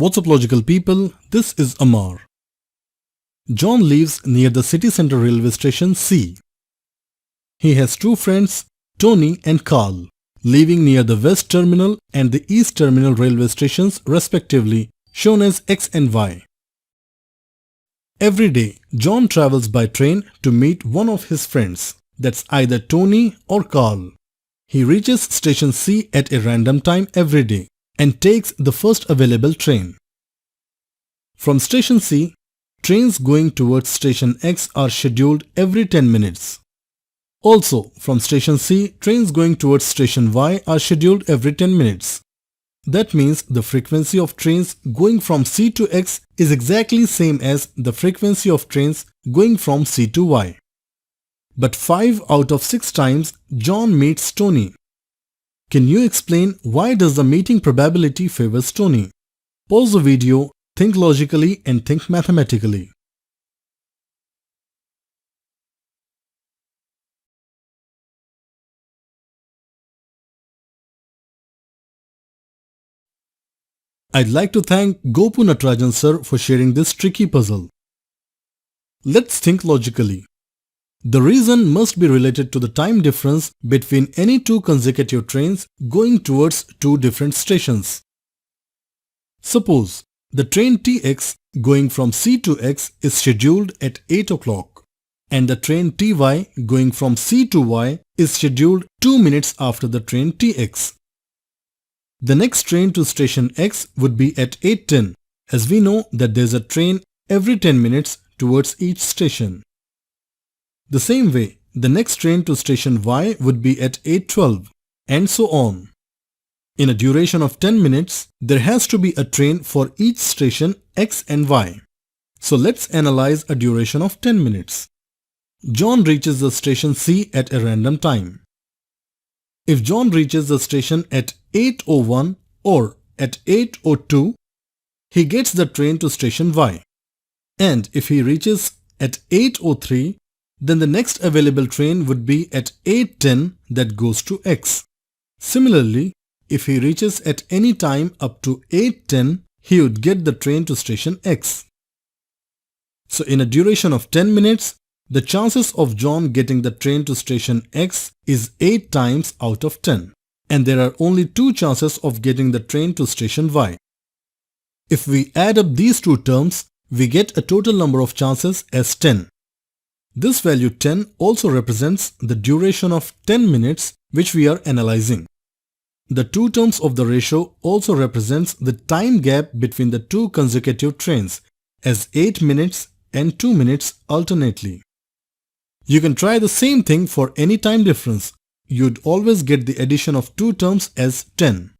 What's up, logical people? This is Amar. John lives near the city center railway station C. He has two friends, Tony and Carl, living near the West Terminal and the East Terminal railway stations respectively, shown as X and Y. Every day, John travels by train to meet one of his friends, that's either Tony or Carl. He reaches station C at a random time every day and takes the first available train. From station C, trains going towards station X are scheduled every 10 minutes. Also, from station C, trains going towards station Y are scheduled every 10 minutes. That means the frequency of trains going from C to X is exactly same as the frequency of trains going from C to Y. But 5 out of 6 times, John meets Tony. Can you explain why does the meeting probability favors Tony? Pause the video, think logically and think mathematically. I'd like to thank Gopu Natarajan sir for sharing this tricky puzzle. Let's think logically. The reason must be related to the time difference between any two consecutive trains going towards two different stations. Suppose the train TX going from C to X is scheduled at 8 o'clock and the train TY going from C to Y is scheduled 2 minutes after the train TX. The next train to station X would be at 8:10, as we know that there's a train every 10 minutes towards each station. The same way, the next train to station Y would be at 8:12, and so on. In a duration of 10 minutes, there has to be a train for each station X and Y. So let's analyze a duration of 10 minutes. John reaches the station C at a random time. If John reaches the station at 8:01 or at 8:02, he gets the train to station Y. And if he reaches at 8:03, then the next available train would be at 8:10 that goes to X. Similarly, if he reaches at any time up to 8:10, he would get the train to station X. So in a duration of 10 minutes, the chances of John getting the train to station X is 8 times out of 10, and there are only 2 chances of getting the train to station Y. If we add up these two terms, we get a total number of chances as 10. This value 10 also represents the duration of 10 minutes which we are analyzing. The two terms of the ratio also represents the time gap between the two consecutive trains as 8 minutes and 2 minutes alternately. You can try the same thing for any time difference. You'd always get the addition of two terms as 10.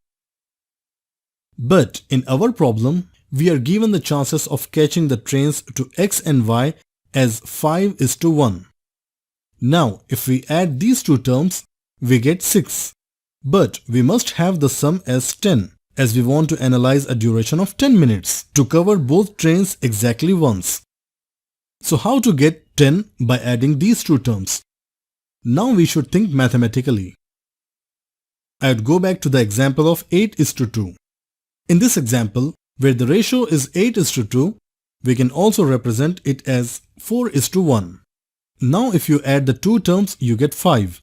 But in our problem, we are given the chances of catching the trains to X and Y as 5:1. Now, if we add these two terms, we get 6. But we must have the sum as 10, as we want to analyze a duration of 10 minutes to cover both trains exactly once. So how to get 10 by adding these two terms? Now we should think mathematically. I would go back to the example of 8:2. In this example, where the ratio is 8:2, we can also represent it as 4:1. Now if you add the two terms, you get 5.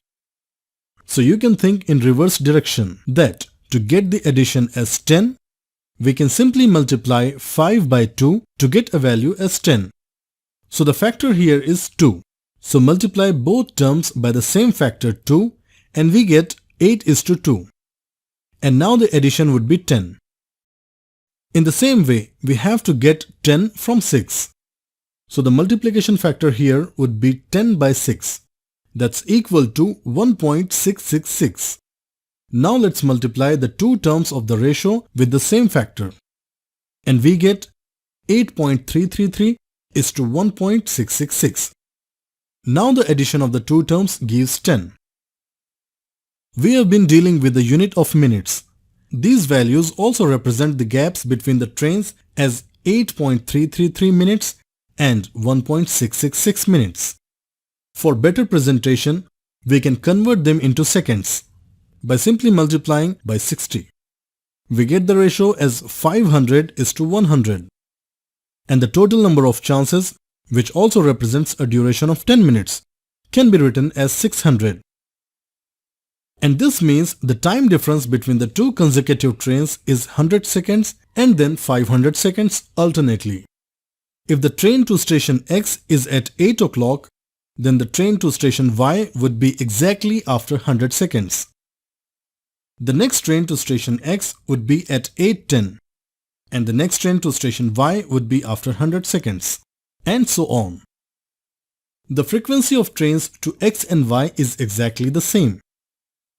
So you can think in reverse direction that to get the addition as 10, we can simply multiply 5 by 2 to get a value as 10. So the factor here is 2. So multiply both terms by the same factor 2 and we get 8:2. And now the addition would be 10. In the same way, we have to get 10 from 6. So the multiplication factor here would be 10 by 6. That's equal to 1.666. Now let's multiply the two terms of the ratio with the same factor. And we get 8.333 is to 1.666. Now the addition of the two terms gives 10. We have been dealing with the unit of minutes. These values also represent the gaps between the trains as 8.333 minutes and 1.666 minutes. For better presentation, we can convert them into seconds by simply multiplying by 60. we get the ratio as 500:100. And the total number of chances, which also represents a duration of 10 minutes, can be written as 600. And this means the time difference between the two consecutive trains is 100 seconds and then 500 seconds alternately. If the train to station X is at 8 o'clock, then the train to station Y would be exactly after 100 seconds. The next train to station X would be at 8:10, and the next train to station Y would be after 100 seconds, and so on. The frequency of trains to X and Y is exactly the same.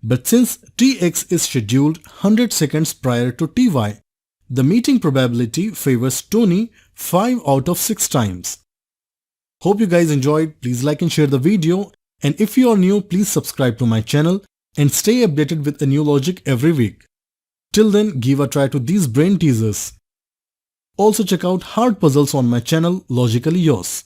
But since Tx is scheduled 100 seconds prior to Ty, the meeting probability favors Tony 5 out of 6 times. Hope you guys enjoyed. Please like and share the video, and if you are new, please subscribe to my channel and stay updated with a new logic every week. Till then, give a try to these brain teasers. Also check out hard puzzles on my channel Logically Yours.